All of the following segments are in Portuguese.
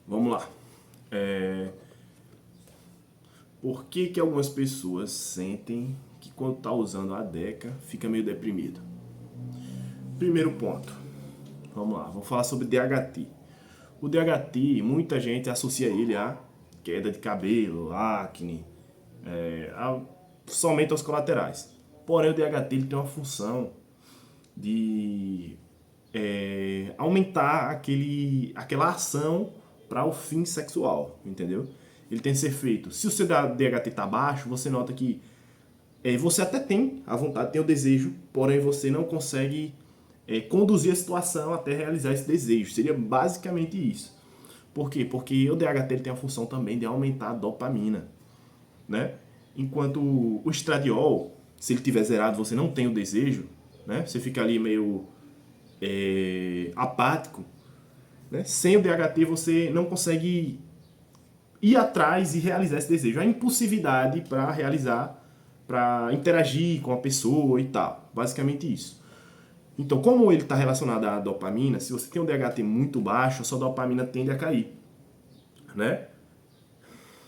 Vamos lá. Por que algumas pessoas sentem que quando tá usando a Deca fica meio deprimido? Primeiro ponto. Vamos lá, vamos falar sobre DHT. O DHT, muita gente associa ele a queda de cabelo, acne, somente aos colaterais. Porém, o DHT ele tem uma função de aumentar aquela ação para o fim sexual, entendeu? Ele tem que ser feito. Se o seu DHT está baixo, você nota que você até tem a vontade, tem o desejo, porém você não consegue conduzir a situação até realizar esse desejo. Seria basicamente isso. Por quê? Porque o DHT ele tem a função também de aumentar a dopamina, né? Enquanto o estradiol, se ele tiver zerado, você não tem o desejo, né? Você fica ali meio apático, né? Sem o DHT você não consegue ir atrás e realizar esse desejo. A impulsividade para realizar, para interagir com a pessoa e tal. Basicamente isso. Então, como ele está relacionado à dopamina, se você tem um DHT muito baixo, a sua dopamina tende a cair, né?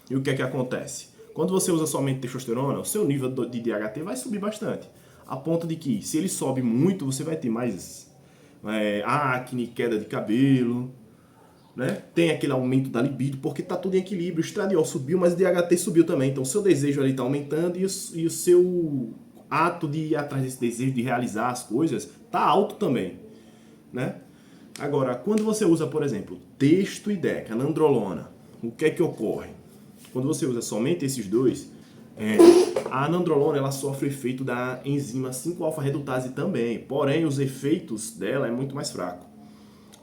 E o que é que acontece? Quando você usa somente testosterona, o seu nível de DHT vai subir bastante. A ponto de que, se ele sobe muito, você vai ter mais acne, queda de cabelo, né? Tem aquele aumento da libido, porque tá tudo em equilíbrio. O estradiol subiu, mas o DHT subiu também. Então o seu desejo ali tá aumentando e o seu ato de ir atrás desse desejo, de realizar as coisas, tá alto também, né? Agora, quando você usa, por exemplo, testo e deca, nandrolona, o que é que ocorre? Quando você usa somente esses dois, a nandrolona ela sofre o efeito da enzima 5-alfa-redutase também, porém os efeitos dela é muito mais fraco.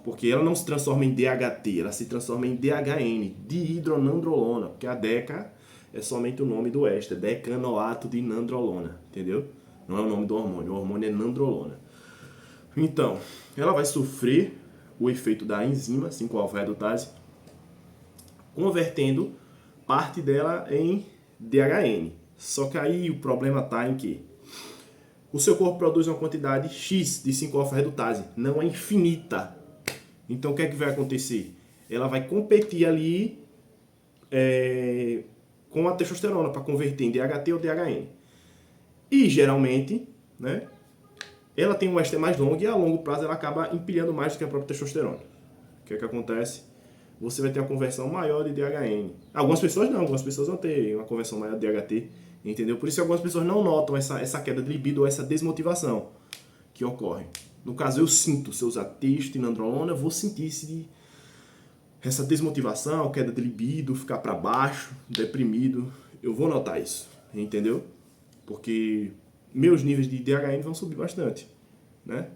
Porque ela não se transforma em DHT, ela se transforma em DHN, dihidronandrolona, porque a DECA é somente o nome do éster, decanoato de nandrolona, entendeu? Não é o nome do hormônio, o hormônio é nandrolona. Então, ela vai sofrer o efeito da enzima 5-alfa-redutase, convertendo parte dela em DHN. Só que aí o problema está em que o seu corpo produz uma quantidade X de 5-alfa-redutase, não é infinita. Então o que é que vai acontecer? Ela vai competir ali com a testosterona para converter em DHT ou DHN. E geralmente, né, ela tem um éster mais longo e a longo prazo ela acaba empilhando mais do que a própria testosterona. O que é que acontece? Você vai ter uma conversão maior de DHN. Algumas pessoas vão ter uma conversão maior de DHT, entendeu? Por isso algumas pessoas não notam essa queda de libido ou essa desmotivação que ocorre. No caso, eu sinto, se eu usar testo e nandrolona, eu vou sentir essa desmotivação, queda de libido, ficar para baixo, deprimido. Eu vou notar isso, entendeu? Porque meus níveis de DHN vão subir bastante, né?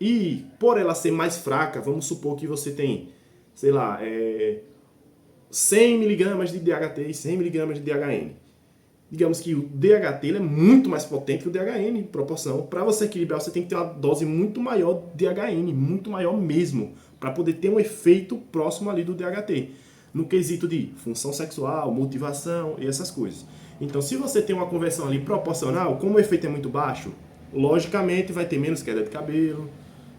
E por ela ser mais fraca, vamos supor que você tem, sei lá, 100 miligramas de DHT e 100 miligramas de DHN. Digamos que o DHT ele é muito mais potente que o DHN em proporção. Para você equilibrar, você tem que ter uma dose muito maior de DHN, muito maior mesmo, para poder ter um efeito próximo ali do DHT, no quesito de função sexual, motivação e essas coisas. Então, se você tem uma conversão ali proporcional, como o efeito é muito baixo, logicamente vai ter menos queda de cabelo,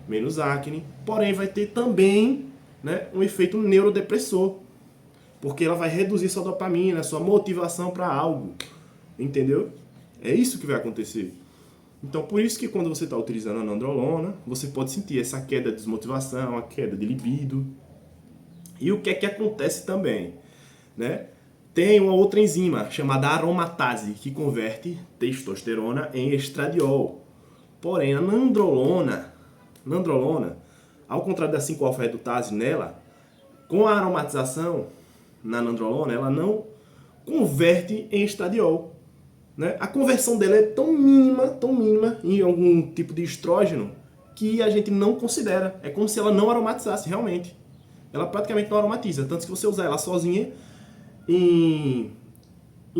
menos acne, porém vai ter também, né, um efeito neurodepressor, porque ela vai reduzir sua dopamina, sua motivação para algo. Entendeu? É isso que vai acontecer. Então, por isso que quando você está utilizando a nandrolona, você pode sentir essa queda de desmotivação, a queda de libido. E o que é que acontece também? Né? Tem uma outra enzima chamada aromatase, que converte testosterona em estradiol. Porém, a nandrolona, ao contrário da 5-alfa-redutase nela, com a aromatização na nandrolona, ela não converte em estradiol. Né? A conversão dela é tão mínima em algum tipo de estrógeno que a gente não considera. É como se ela não aromatizasse realmente. Ela praticamente não aromatiza. Tanto que se você usar ela sozinha, em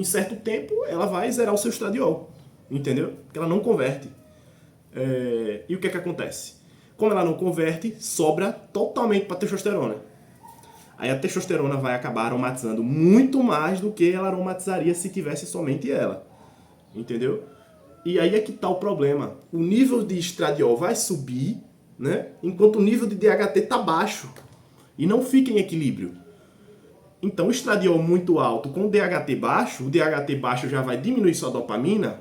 certo tempo, ela vai zerar o seu estradiol. Entendeu? Porque ela não converte. E o que é que acontece? Como ela não converte, sobra totalmente para a testosterona. Aí a testosterona vai acabar aromatizando muito mais do que ela aromatizaria se tivesse somente ela. Entendeu? E aí é que está o problema. O nível de estradiol vai subir, né? Enquanto o nível de DHT está baixo. E não fica em equilíbrio. Então, o estradiol muito alto com o DHT baixo, o DHT baixo já vai diminuir sua dopamina,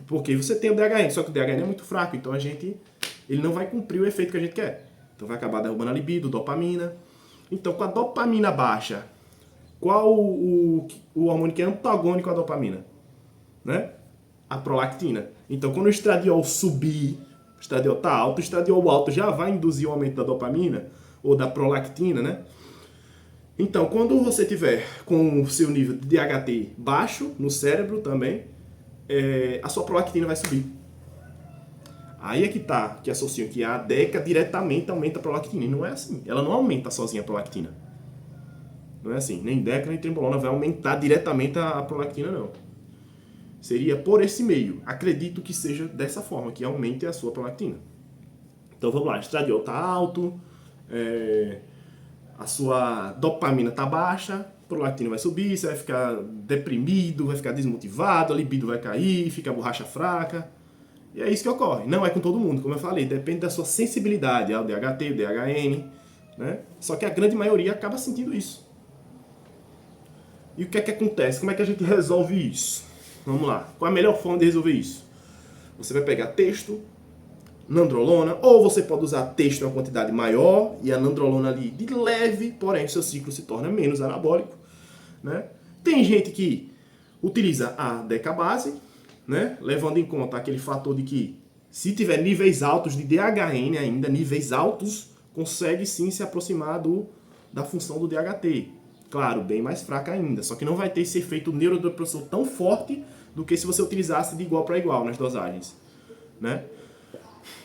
porque você tem o DHN, só que o DHN é muito fraco, então ele não vai cumprir o efeito que a gente quer. Então vai acabar derrubando a libido, dopamina. Então, com a dopamina baixa, qual o hormônio que é antagônico à dopamina? Né? A prolactina. Então, quando o estradiol subir, o estradiol está alto, o estradiol alto já vai induzir o aumento da dopamina ou da prolactina, né? Então, quando você tiver com o seu nível de DHT baixo no cérebro também, a sua prolactina vai subir. Aí é que tá, que associam que a DECA diretamente aumenta a prolactina. E não é assim. Ela não aumenta sozinha a prolactina. Não é assim. Nem DECA nem trembolona vai aumentar diretamente a prolactina, não. Seria por esse meio. Acredito que seja dessa forma, que aumente a sua prolactina. Então vamos lá. Estradiol tá alto, a sua dopamina tá baixa, a prolactina vai subir, você vai ficar deprimido, vai ficar desmotivado, a libido vai cair, fica a borracha fraca. E é isso que ocorre. Não é com todo mundo, como eu falei, depende da sua sensibilidade ao DHT, DHN, né? Só que a grande maioria acaba sentindo isso. E o que é que acontece? Como é que a gente resolve isso? Vamos lá. Qual a melhor forma de resolver isso? Você vai pegar texto, nandrolona, ou você pode usar texto em uma quantidade maior e a nandrolona ali de leve, porém o seu ciclo se torna menos anabólico, né? Tem gente que utiliza a decabase, né? Levando em conta aquele fator de que se tiver níveis altos de DHN ainda, níveis altos, consegue sim se aproximar da função do DHT. Claro, bem mais fraca ainda, só que não vai ter esse efeito neurodepressor tão forte do que se você utilizasse de igual para igual nas dosagens, né?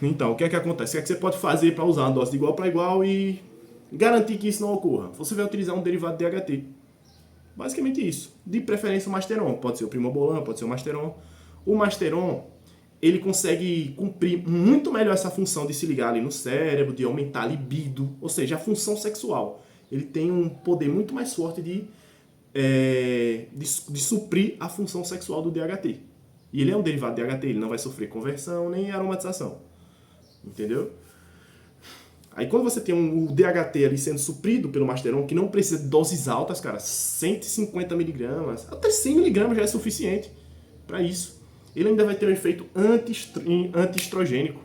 Então, o que é que acontece? O que é que você pode fazer para usar uma dose de igual para igual e garantir que isso não ocorra? Você vai utilizar um derivado de DHT. Basicamente isso. De preferência o Masteron. Pode ser o Primobolan, pode ser o Masteron. O Masteron, ele consegue cumprir muito melhor essa função de se ligar ali no cérebro, de aumentar a libido, ou seja, a função sexual. Ele tem um poder muito mais forte de suprir a função sexual do DHT. E ele é um derivado de DHT, ele não vai sofrer conversão nem aromatização. Entendeu? Aí quando você tem o DHT ali sendo suprido pelo Masteron, que não precisa de doses altas, cara, 150 miligramas, até 100 miligramas já é suficiente para isso. Ele ainda vai ter um efeito antiestrogênico,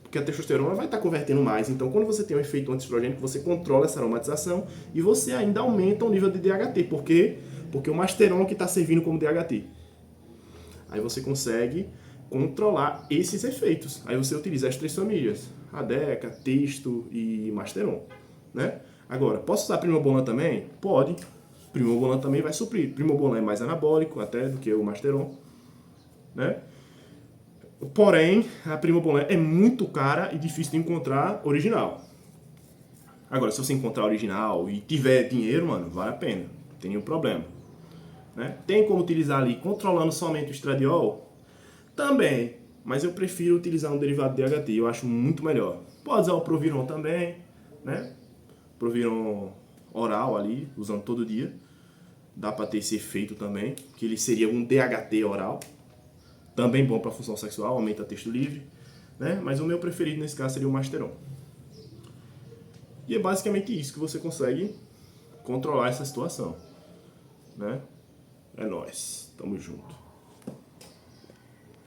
porque a testosterona vai estar convertendo mais. Então, quando você tem um efeito antiestrogênico, você controla essa aromatização e você ainda aumenta o nível de DHT. Por quê? Porque o Masteron que está servindo como DHT. Aí você consegue controlar esses efeitos. Aí você utiliza as três famílias, a DECA, Texto e Masteron, né? Agora, posso usar Primobolan também? Pode. Primobolan também vai suprir. Primobolan é mais anabólico até do que o Masteron, né? Porém, a Primobolan é muito cara e difícil de encontrar original. Agora, se você encontrar original e tiver dinheiro, mano, vale a pena. Não tem nenhum problema, né? Tem como utilizar ali controlando somente o estradiol? Também, mas eu prefiro utilizar um derivado de DHT, eu acho muito melhor. Pode usar o Proviron também, né? Proviron oral ali, usando todo dia. Dá para ter esse efeito também, que ele seria um DHT oral. Também bom para função sexual, aumenta texto livre, né? Mas o meu preferido nesse caso seria o Masteron. E é basicamente isso que você consegue controlar essa situação, né? É nóis, tamo junto.